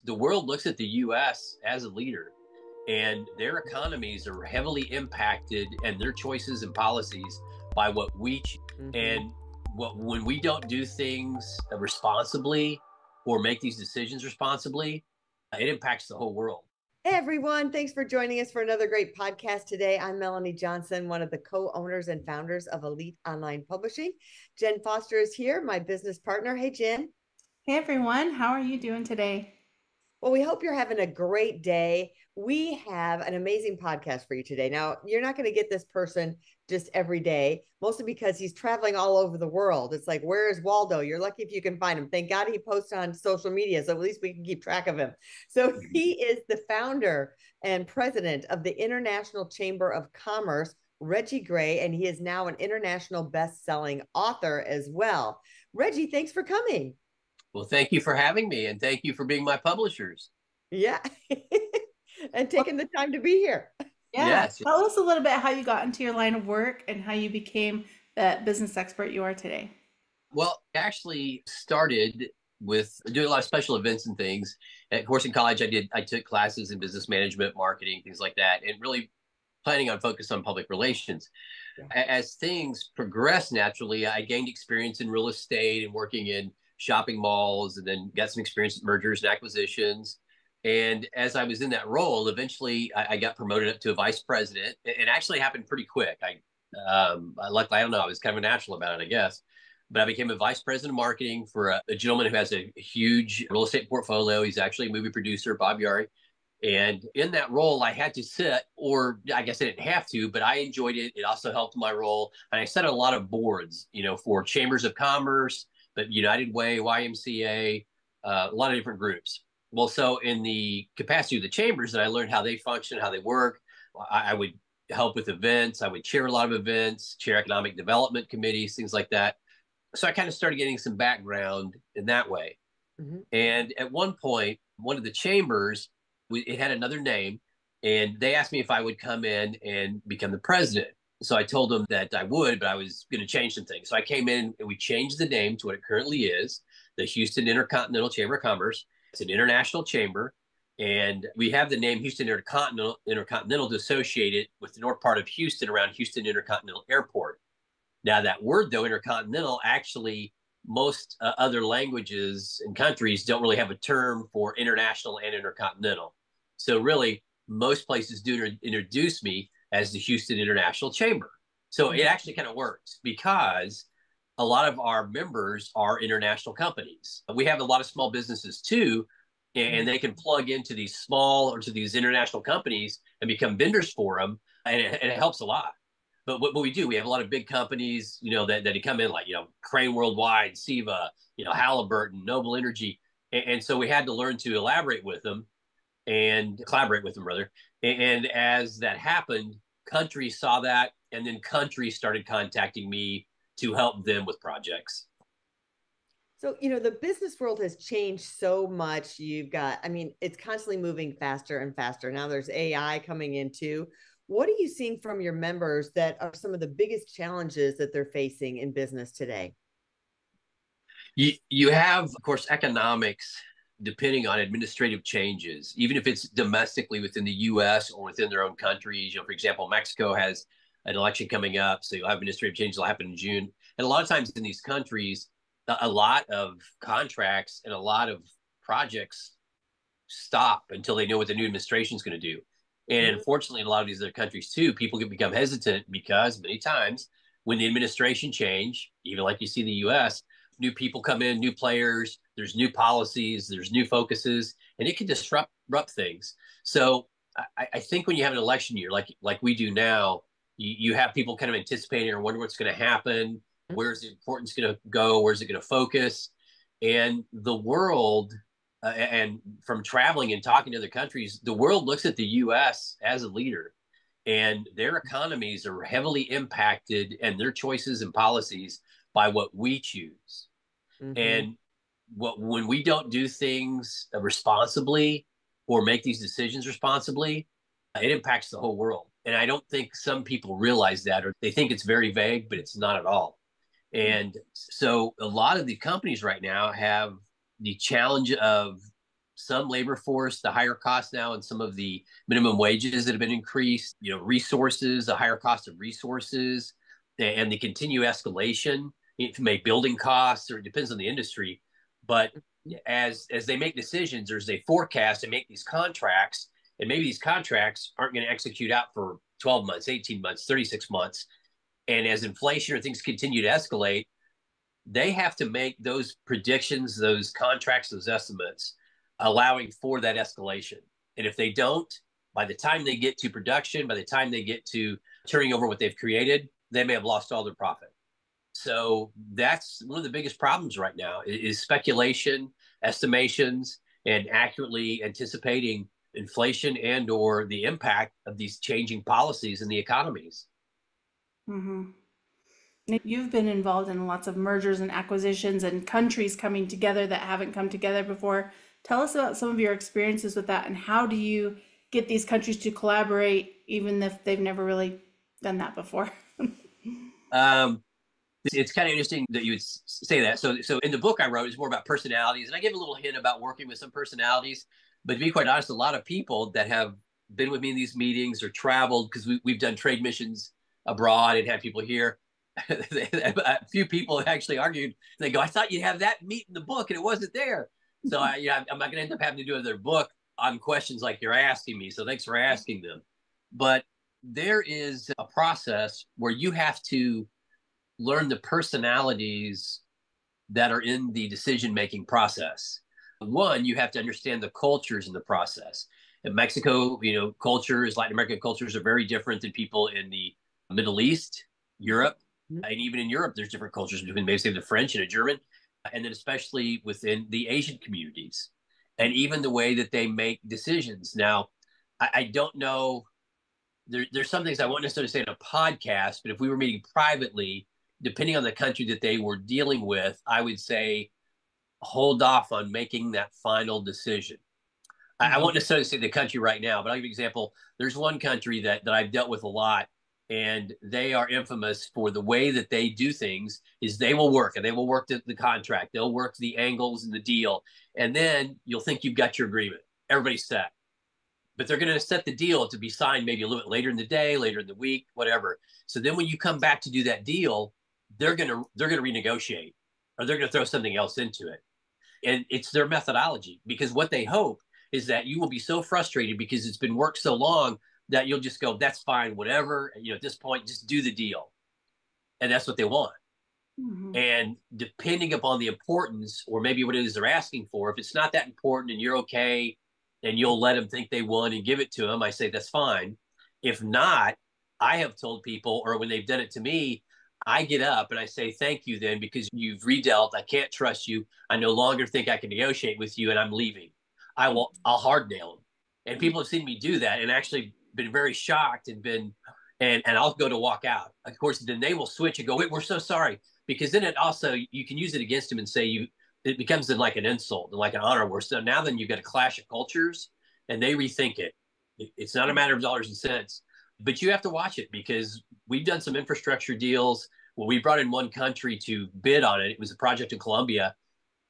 The world looks at the US as a leader, and their economies are heavily impacted and their choices and policies by what we choose. Hmm. And when we don't do things responsibly or make these decisions responsibly, it impacts the whole world. Hey everyone, thanks for joining us for another great podcast today. I'm Melanie Johnson, one of the co-owners and founders of Elite Online Publishing. Jen Foster is here, my business partner. Hey Jen. Hey everyone, how are you doing today? Well, we hope you're having a great day. We have an amazing podcast for you today. Now, you're not going to get this person just every day, mostly because he's traveling all over the world. It's like, where is Waldo? You're lucky if you can find him. Thank God he posts on social media, so at least we can keep track of him. So he is the founder and president of the International Chamber of Commerce, Reggie Gray, and he is now an international best-selling author as well. Reggie, thanks for coming. Well, thank you for having me, and thank you for being my publishers. Yeah. And taking the time to be here. Yeah, Yes. tell us a little bit how you got into your line of work and how you became the business expert you are today. Well, I actually started with doing a lot of special events and things. And of course, in college, I took classes in business management, marketing, things like that, and really planning on focus on public relations. Yeah. As things progressed naturally, I gained experience in real estate and working in shopping malls, and then got some experience with mergers and acquisitions. And as I was in that role, eventually I got promoted up to a vice president. It actually happened pretty quick. Luckily, I don't know, I was kind of a natural about it, I guess. But I became a vice president of marketing for a gentleman who has a huge real estate portfolio. He's actually a movie producer, Bob Yari. And in that role, I had to sit, or I guess I didn't have to, but I enjoyed it. It also helped my role. And I set a lot of boards, for chambers of commerce, but United Way, YMCA, a lot of different groups. Well, so in the capacity of the chambers, and I learned how they function, how they work. I would help with events. I would chair a lot of events, chair economic development committees, things like that. So I kind of started getting some background in that way. Mm-hmm. And at one point, one of the chambers, it had another name, and they asked me if I would come in and become the president. So I told them that I would, but I was going to change some things. So I came in and we changed the name to what it currently is, the Houston Intercontinental Chamber of Commerce. It's an international chamber, and we have the name Houston Intercontinental to associate it with the north part of Houston around Houston Intercontinental Airport. Now that word, though, intercontinental, actually most other languages and countries don't really have a term for international and intercontinental. So really, most places do introduce me as the Houston International Chamber. So it actually kind of works because a lot of our members are international companies. We have a lot of small businesses too, and they can plug into these small or to these international companies and become vendors for them, and it helps a lot. But what we do, we have a lot of big companies, that come in, like, Crane Worldwide, Seva, Halliburton, Noble Energy. And so we had to learn to elaborate with them and collaborate with them, rather. And as that happened, countries saw that, and then countries started contacting me to help them with projects. So, the business world has changed so much. It's constantly moving faster and faster. Now there's AI coming in too. What are you seeing from your members that are some of the biggest challenges that they're facing in business today? You have, of course, economics depending on administrative changes, even if it's domestically within the U.S. or within their own countries. For example, Mexico has an election coming up, so you'll have administrative changes that will happen in June. And a lot of times in these countries, a lot of contracts and a lot of projects stop until they know what the new administration is going to do. And unfortunately, in a lot of these other countries too, people can become hesitant because many times when the administration change, even like you see in the U.S., new people come in, new players, there's new policies, there's new focuses, and it can disrupt things. So I think when you have an election year like we do now, you have people kind of anticipating or wonder what's going to happen, where's the importance going to go, where's it going to focus, and the world. And from traveling and talking to other countries, the world looks at the U.S. as a leader, and their economies are heavily impacted and their choices and policies by what we choose. Mm-hmm. And when we don't do things responsibly or make these decisions responsibly, it impacts the whole world. And I don't think some people realize that, or they think it's very vague, but it's not at all. And so a lot of the companies right now have the challenge of some labor force, the higher costs now, and some of the minimum wages that have been increased, resources, the higher cost of resources, and the continued escalation. It may building costs, or it depends on the industry. But as they make decisions, or as they forecast and make these contracts, and maybe these contracts aren't going to execute out for 12 months, 18 months, 36 months. And as inflation or things continue to escalate, they have to make those predictions, those contracts, those estimates, allowing for that escalation. And if they don't, by the time they get to production, by the time they get to turning over what they've created, they may have lost all their profit. So that's one of the biggest problems right now is speculation, estimations, and accurately anticipating inflation and or the impact of these changing policies in the economies. Mm-hmm. You've been involved in lots of mergers and acquisitions and countries coming together that haven't come together before. Tell us about some of your experiences with that, and how do you get these countries to collaborate even if they've never really done that before? It's kind of interesting that you would say that. So in the book I wrote, it's more about personalities, and I give a little hint about working with some personalities. But to be quite honest, a lot of people that have been with me in these meetings or traveled, because we've done trade missions abroad and had people here. A few people actually argued. They go, "I thought you'd have that meat in the book, and it wasn't there." So I'm not going to end up having to do another book on questions like you're asking me. So thanks for asking them. But there is a process where you have to learn the personalities that are in the decision-making process. One, you have to understand the cultures in the process. In Mexico, cultures, Latin American cultures are very different than people in the Middle East, Europe, and even in Europe, there's different cultures between maybe the French and a German, and then especially within the Asian communities, and even the way that they make decisions. Now, I don't know. There's some things I won't necessarily say in a podcast, but if we were meeting privately, depending on the country that they were dealing with, I would say hold off on making that final decision. I won't necessarily say the country right now, but I'll give you an example. There's one country that I've dealt with a lot, and they are infamous for the way that they do things. Is they will work the contract. They'll work the angles and the deal. And then you'll think you've got your agreement. Everybody's set. But they're going to set the deal to be signed maybe a little bit later in the day, later in the week, whatever. So then when you come back to do that deal, they're going to renegotiate, or they're going to throw something else into it. And it's their methodology, because what they hope is that you will be so frustrated because it's been worked so long that you'll just go, that's fine, whatever. At this point, just do the deal. And that's what they want. Mm-hmm. And depending upon the importance, or maybe what it is they're asking for, if it's not that important and you're okay, and you'll let them think they won and give it to them, I say that's fine. If not, I have told people, or when they've done it to me, I get up and I say, thank you then, because you've redealt. I can't trust you. I no longer think I can negotiate with you, and I'm leaving. I'll hard nail them. And people have seen me do that and actually been very shocked and I'll go to walk out. Of course, then they will switch and go, wait, we're so sorry. Because then it also, you can use it against them and say it becomes like an insult and like an honor war. So now then you've got a clash of cultures, and they rethink it. It's not a matter of dollars and cents, but you have to watch it, because we've done some infrastructure deals where we brought in one country to bid on it. It was a project in Colombia,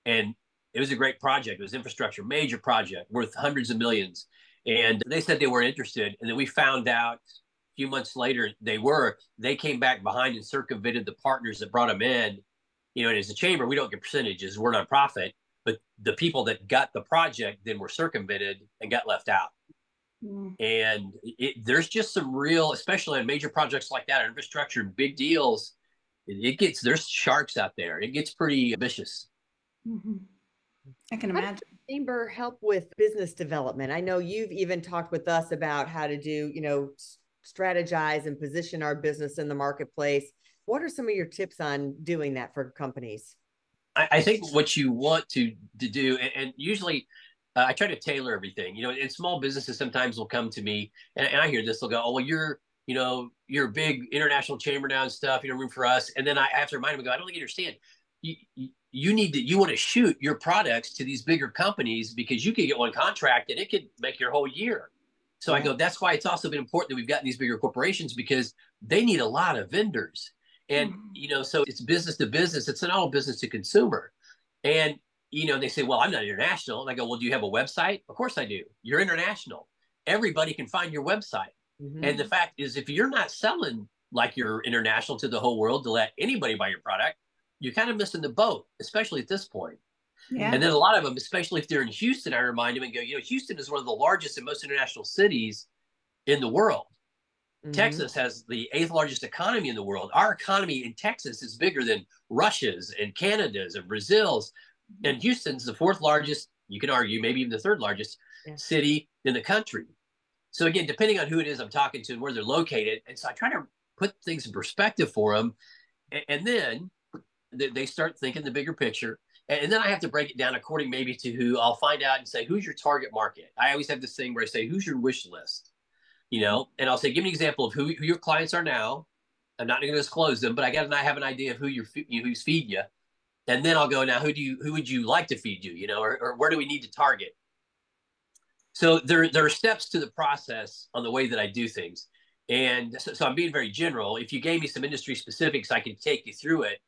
and it was a great project. It was infrastructure, major project worth hundreds of millions. And they said they weren't interested. And then we found out a few months later they came back behind and circumvented the partners that brought them in. And as a chamber, we don't get percentages. We're nonprofit, but the people that got the project then were circumvented and got left out. Mm. And there's just some real, especially on major projects like that, infrastructure, big deals, there's sharks out there. It gets pretty vicious. Mm-hmm. I can imagine. How does the chamber help with business development? I know you've even talked with us about how to do, strategize and position our business in the marketplace. What are some of your tips on doing that for companies? I think what you want to do, and usually I try to tailor everything. And small businesses sometimes will come to me, and I hear this. They'll go, "Oh, well, you're a big international chamber now and stuff. Room for us." And then I have to remind them, I don't think you understand. You want to shoot your products to these bigger companies, because you could get one contract and it could make your whole year. So I go, that's why it's also been important that we've gotten these bigger corporations, because they need a lot of vendors. And, so it's business to business. It's not all business to consumer. And they say, well, I'm not international. And I go, well, do you have a website? Of course I do. You're international. Everybody can find your website. Mm-hmm. And the fact is, if you're not selling like you're international to the whole world to let anybody buy your product, you're kind of missing the boat, especially at this point. Yeah. And then a lot of them, especially if they're in Houston, I remind them and go, Houston is one of the largest and most international cities in the world. Mm-hmm. Texas has the 8th largest economy in the world. Our economy in Texas is bigger than Russia's and Canada's and Brazil's. And Houston's the 4th largest, you can argue, maybe even the 3rd largest city in the country. So again, depending on who it is I'm talking to and where they're located. And so I try to put things in perspective for them. And then they start thinking the bigger picture. And then I have to break it down according maybe to who I'll find out and say, who's your target market? I always have this thing where I say, who's your wish list? And I'll say, give me an example of who your clients are now. I'm not going to disclose them, but I got to have an idea of who's feeding you. And then I'll go, now, who would you like to feed you, or where do we need to target? So there are steps to the process on the way that I do things. And so I'm being very general. If you gave me some industry specifics, I can take you through it.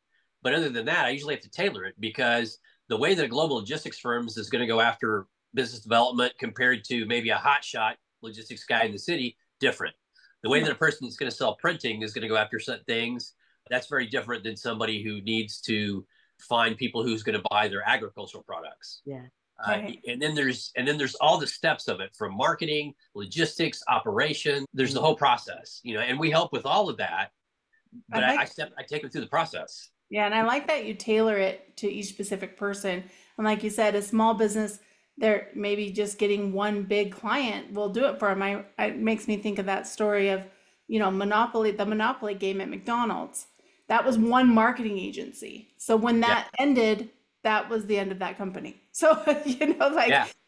But other than that, I usually have to tailor it, because the way that a global logistics firm is going to go after business development compared to maybe a hotshot logistics guy in the city, different. The way that a person that's going to sell printing is going to go after certain things, that's very different than somebody who needs to find people who's going to buy their agricultural products. Yeah. And then there's all the steps of it, from marketing, logistics, operation. There's the whole process, and we help with all of that. But I take them through the process. Yeah, and I like that you tailor it to each specific person. And like you said, a small business, they're maybe just getting one big client will do it for them. It makes me think of that story of, the Monopoly game at McDonald's. That was one marketing agency. So when that ended, that was the end of that company. So,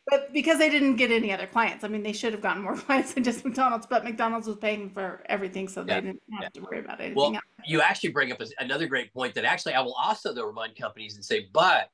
but because they didn't get any other clients, I mean, they should have gotten more clients than just McDonald's, but McDonald's was paying for everything. So they didn't have to worry about anything else. You actually bring up another great point that actually I will also remind companies and say, but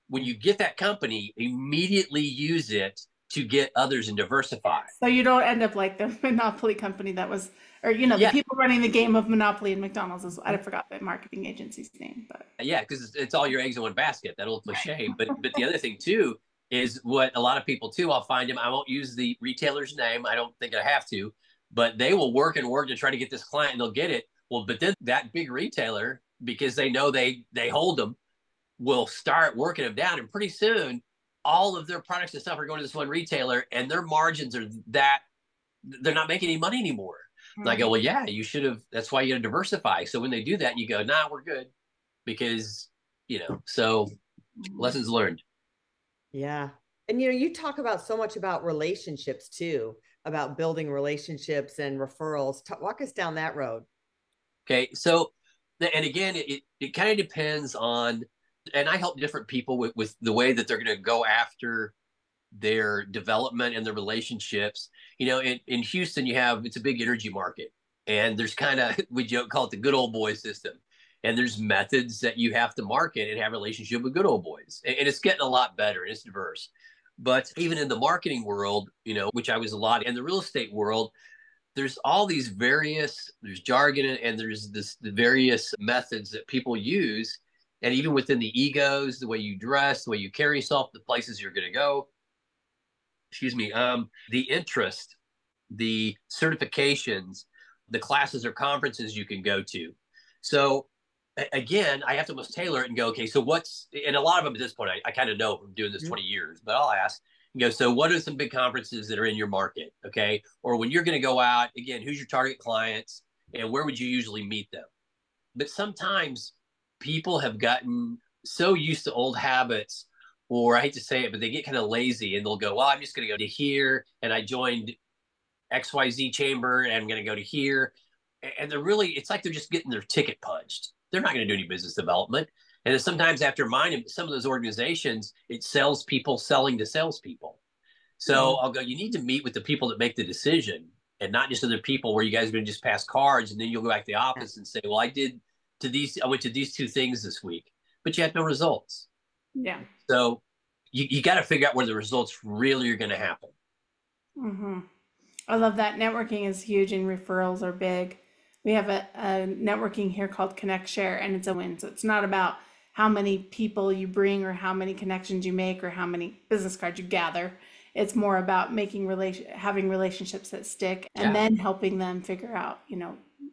when you get that company, immediately use it to get others and diversify. So you don't end up like the Monopoly company that was, or, the people running the game of Monopoly and McDonald's I forgot the marketing agency's name, but. Yeah, because it's all your eggs in one basket, that old cliche. But the other thing too is what a lot of people too, I'll find them, I won't use the retailer's name. I don't think I have to, but they will work to try to get this client and they'll get it. Well, but then that big retailer, because they know they hold them, will start working them down. And pretty soon, all of their products and stuff are going to this one retailer, and their margins are they're not making any money anymore. And I go, well, yeah, you should have. That's why you got to diversify. So when they do that, you go, nah, we're good, because so lessons learned. Yeah. And you talk about so much about relationships too, about building relationships and referrals. Walk us down that road. Okay. So, and again, it kind of depends on, and I help different people with the way that they're going to go after their development and their relationships. In Houston, it's a big energy market, and there's kind of, we call it the good old boy system. And there's methods that you have to market and have a relationship with good old boys. And it's getting a lot better, and it's diverse. But even in the marketing world, which I was a lot in the real estate world, there's all these there's jargon, and there's the various methods that people use. And even within the egos, the way you dress, the way you carry yourself, the places you're going to go, the interest, the certifications, the classes or conferences you can go to. So again, I have to almost tailor it and go, okay, so and a lot of them at this point, I kind of know from doing this 20 years, but I'll ask and go, so what are some big conferences that are in your market? Okay. Or when you're going to go out, again, who's your target clients and where would you usually meet them? But sometimes people have gotten so used to old habits, or I hate to say it, but they get kind of lazy and they'll go, well, I'm just going to go to here, and I joined XYZ chamber and I'm going to go to here. And it's like they're just getting their ticket punched. They're not going to do any business development. And then sometimes after mine, some of those organizations, it's salespeople selling to salespeople. So I'll go, you need to meet with the people that make the decision, and not just other people where you guys are going to just pass cards and then you'll go back to the office and say, well, I went to these 2 things this week, but you had no results. Yeah. So you got to figure out where the results really are going to happen. Mm-hmm. I love that. Networking is huge and referrals are big. We have a networking here called Connect Share, and it's a win. So it's not about how many people you bring or how many connections you make or how many business cards you gather. It's more about having relationships that stick, and then helping them figure out,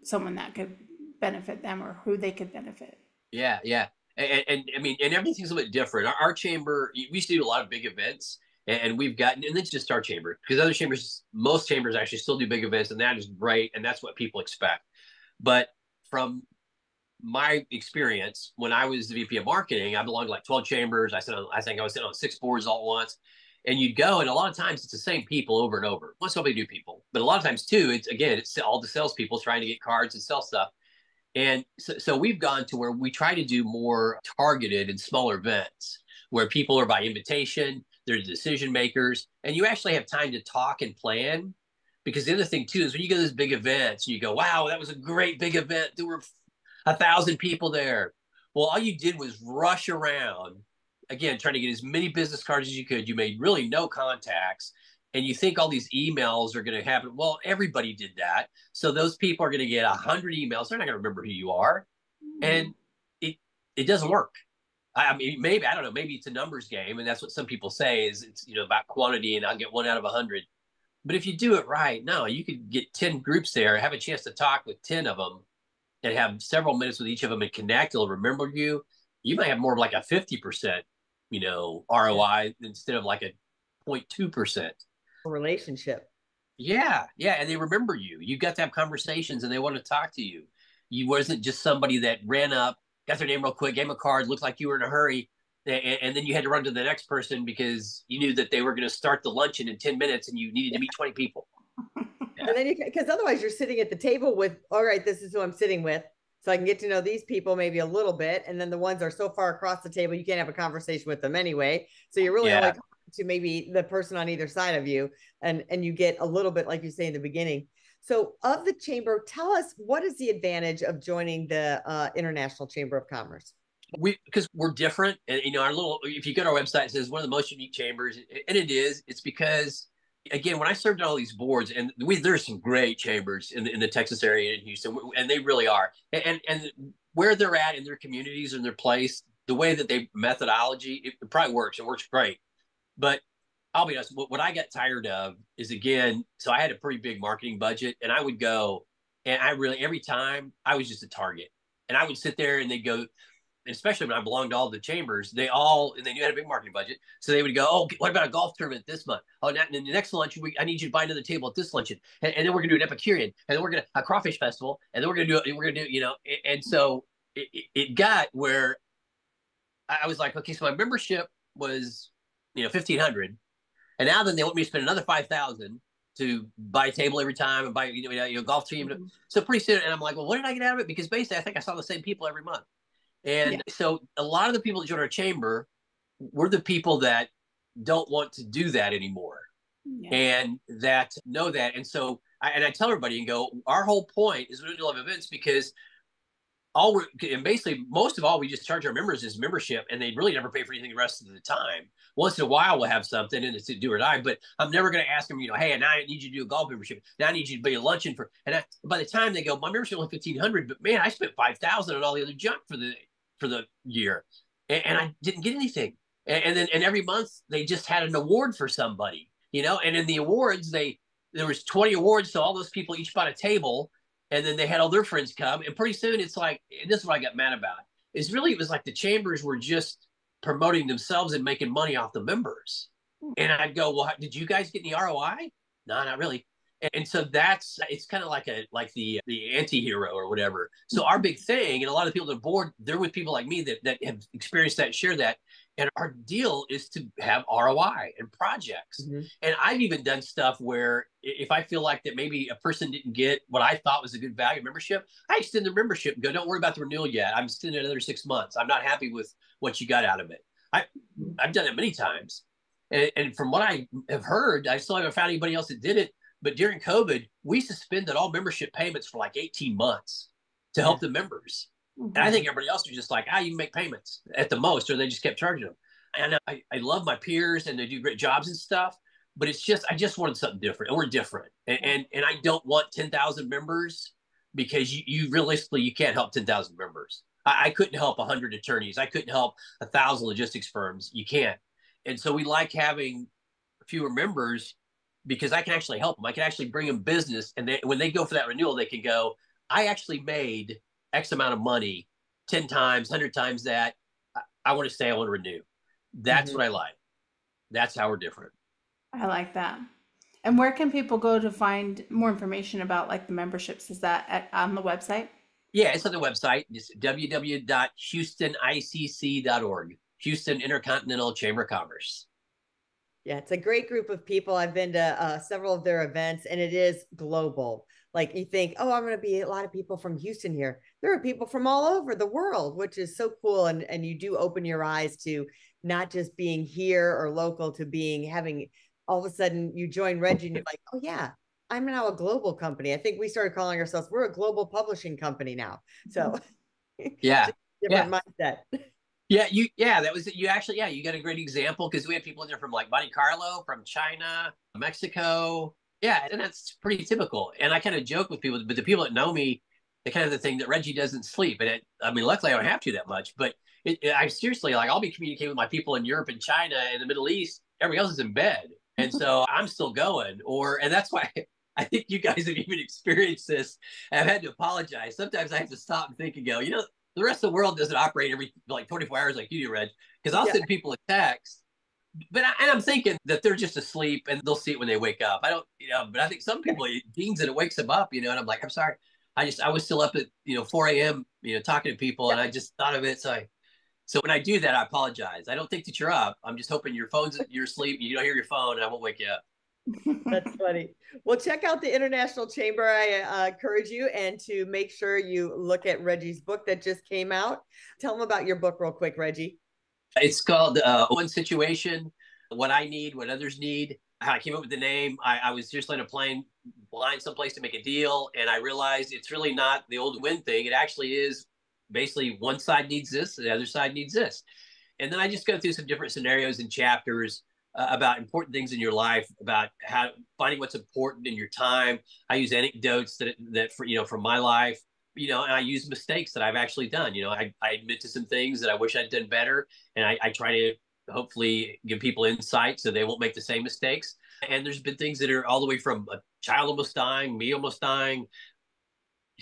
someone that could benefit them or who they could benefit. Yeah, yeah. And I mean, and everything's a bit different. Our chamber, we used to do a lot of big events, and we've gotten, and it's just our chamber, because other chambers, most chambers actually still do big events, and that is great, and that's what people expect. But from my experience, when I was the VP of marketing, I belonged to like 12 chambers. I think I was sitting on 6 boards all at once. And you'd go, and a lot of times it's the same people over and over. Well, so many new people, but a lot of times too, it's all the salespeople trying to get cards and sell stuff. And so we've gone to where we try to do more targeted and smaller events where people are by invitation, they're the decision makers, and you actually have time to talk and plan. Because the other thing too is when you go to those big events and you go, wow, that was a great big event. There were 1,000 people there. Well, all you did was rush around, again, trying to get as many business cards as you could. You made really no contacts, and you think all these emails are going to happen. Well, everybody did that. So those people are going to get 100 emails. They're not going to remember who you are. And it doesn't work. I mean, maybe, I don't know, maybe it's a numbers game. And that's what some people say is it's, about quantity and I'll get 1 out of 100. But if you do it right, no, you could get 10 groups there, have a chance to talk with 10 of them and have several minutes with each of them and connect. They'll remember you. You might have more of like a 50%, ROI instead of like a 0.2%. Relationship. Yeah. Yeah. And they remember you. You got to have conversations and they want to talk to you. You wasn't just somebody that ran up, got their name real quick, gave them a card, looked like you were in a hurry. And then you had to run to the next person because you knew that they were going to start the luncheon in 10 minutes and you needed to meet 20 people. Yeah. And then because otherwise you're sitting at the table with, all right, this is who I'm sitting with. So I can get to know these people maybe a little bit. And then the ones are so far across the table, you can't have a conversation with them anyway. So you're really only talking to maybe the person on either side of you. And you get a little bit, like you say in the beginning. So of the chamber, tell us, what is the advantage of joining the International Chamber of Commerce? Because we're different. And, if you go to our website, it says one of the most unique chambers. And it's because, again, when I served on all these boards, and there's some great chambers in the Texas area in Houston, and they really are. And where they're at in their communities and their place, the way that they methodology, it probably works. It works great. But I'll be honest, what I got tired of is, again, so I had a pretty big marketing budget, and I would go, and every time I was just a target. And I would sit there and they'd go, especially when I belonged to all the chambers, they knew I had a big marketing budget. So they would go, oh, what about a golf tournament this month? Oh, and the next luncheon week, I need you to buy another table at this luncheon. And then we're going to do an Epicurean, and then we're going to a crawfish festival, and then we're going to do, and so it got where I was like, okay, so my membership was, 1,500. And now then they want me to spend another 5,000 to buy a table every time and buy, golf team. Mm-hmm. So pretty soon, and I'm like, well, what did I get out of it? Because basically I think I saw the same people every month. And so a lot of the people that join our chamber were the people that don't want to do that anymore and that know that. And so I tell everybody and go, our whole point is we don't have events because basically most of all we just charge our members is membership, and they really never pay for anything the rest of the time. Once in a while we'll have something and it's to do or die, but I'm never going to ask them, hey, now I need you to do a golf membership. Now I need you to be a luncheon by the time they go, my membership is only 1,500, but man, I spent 5,000 on all the other junk for the year, and I didn't get anything. And then every month they just had an award for somebody, and in the awards there was 20 awards, so all those people each bought a table, and then they had all their friends come, and pretty soon it's like, and this is what I got mad about, it was like the chambers were just promoting themselves and making money off the members. And I'd go, well, did you guys get any ROI? No, not really. And so it's kind of like the anti-hero or whatever. So our big thing, and a lot of people on the board, they're with people like me that have experienced that, share that. And our deal is to have ROI and projects. Mm-hmm. And I've even done stuff where if I feel like that maybe a person didn't get what I thought was a good value membership, I extend the membership and go, don't worry about the renewal yet. I'm extending another 6 months. I'm not happy with what you got out of it. I've done it many times. And from what I have heard, I still haven't found anybody else that did it. But during COVID, we suspended all membership payments for like 18 months to help the members. Mm-hmm. And I think everybody else was just like, you can make payments at the most, or they just kept charging them. And I love my peers and they do great jobs and stuff, but I just wanted something different, and we're different. And I don't want 10,000 members because you realistically, you can't help 10,000 members. I couldn't help 100 attorneys. I couldn't help 1,000 logistics firms. You can't. And so we like having fewer members because I can actually help them. I can actually bring them business. And when they go for that renewal, they can go, I actually made X amount of money, 10 times, 100 times that. I want to stay, I want to renew. That's what I like. That's how we're different. I like that. And where can people go to find more information about like the memberships? Is that on the website? Yeah, it's on the website. It's www.houstonicc.org. Houston Intercontinental Chamber of Commerce. Yeah, it's a great group of people. I've been to several of their events, and it is global. Like you think, oh, I'm going to be a lot of people from Houston here. There are people from all over the world, which is so cool. And you do open your eyes to not just being here or local, to having all of a sudden you join Reggie and you're like, oh yeah, I'm now a global company. I think we started calling ourselves, we're a global publishing company now. So yeah, different mindset. Yeah, that was it. You actually, you got a great example because we have people in there from like Monte Carlo, from China, Mexico. Yeah, and that's pretty typical. And I kind of joke with people, but the people that know me, they kind of the thing that Reggie doesn't sleep. And I mean, luckily I don't have to that much, but I seriously, like, I'll be communicating with my people in Europe and China and the Middle East. Everybody else is in bed. And so I'm still going. And that's why I think you guys have even experienced this. I've had to apologize. Sometimes I have to stop and think and go, the rest of the world doesn't operate every like 24 hours like you do, Reg, because I'll send people a text. But I'm thinking that they're just asleep and they'll see it when they wake up. I don't, but I think some people, it dings and it wakes them up, and I'm like, I'm sorry. I was still up at, 4 a.m., talking to people, and I just thought of it. So when I do that, I apologize. I don't think that you're up. I'm just hoping you're asleep, you don't hear your phone, and I won't wake you up. That's funny. Well, check out the International Chamber. I encourage you, and to make sure you look at Reggie's book that just came out. Tell them about your book real quick, Reggie. It's called One Situation, What I Need, What Others Need. How I came up with the name, I was just on a plane blind someplace to make a deal, and I realized it's really not the old win thing. It actually is basically one side needs this, the other side needs this. And then I just go through some different scenarios and chapters about important things in your life, about how finding what's important in your time. I use anecdotes that from my life, and I use mistakes that I've actually done. I admit to some things that I wish I'd done better, and I try to hopefully give people insight so they won't make the same mistakes. And there's been things that are all the way from a child almost dying, me almost dying,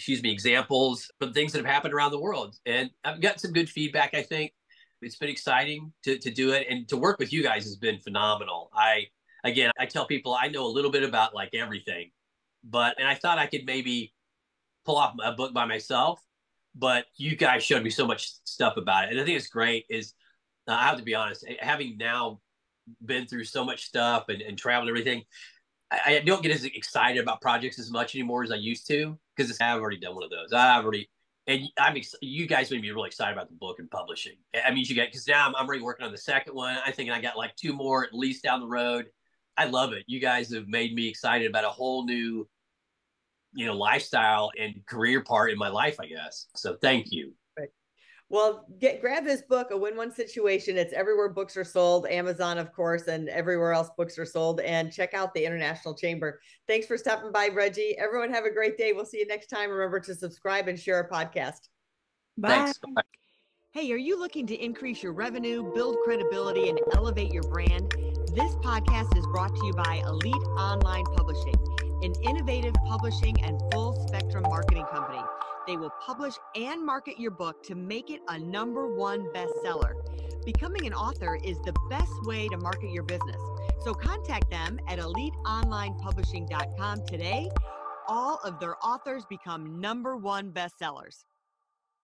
examples from things that have happened around the world. And I've got some good feedback, I think. It's been exciting to do it, and to work with you guys has been phenomenal. I tell people I know a little bit about like everything, and I thought I could maybe pull off a book by myself, but you guys showed me so much stuff about it. And I think it's great is I have to be honest, having now been through so much stuff and traveled and everything, I don't get as excited about projects as much anymore as I used to, because I've already done one of those. You guys made me really excited about the book and publishing. I mean, because now I'm already working on the second one. I think I got like 2 more at least down the road. I love it. You guys have made me excited about a whole new, lifestyle and career part in my life, I guess. So thank you. Right. Well, grab his book, A Win-Win Situation. It's everywhere books are sold, Amazon, of course, and everywhere else books are sold. And check out the International Chamber. Thanks for stopping by, Reggie. Everyone have a great day. We'll see you next time. Remember to subscribe and share our podcast. Bye. Thanks. Bye. Hey, are you looking to increase your revenue, build credibility, and elevate your brand? This podcast is brought to you by Elite Online Publishing, an innovative publishing and full spectrum marketing company. They will publish and market your book to make it a #1 bestseller. Becoming an author is the best way to market your business. So contact them at eliteonlinepublishing.com today. All of their authors become #1 bestsellers.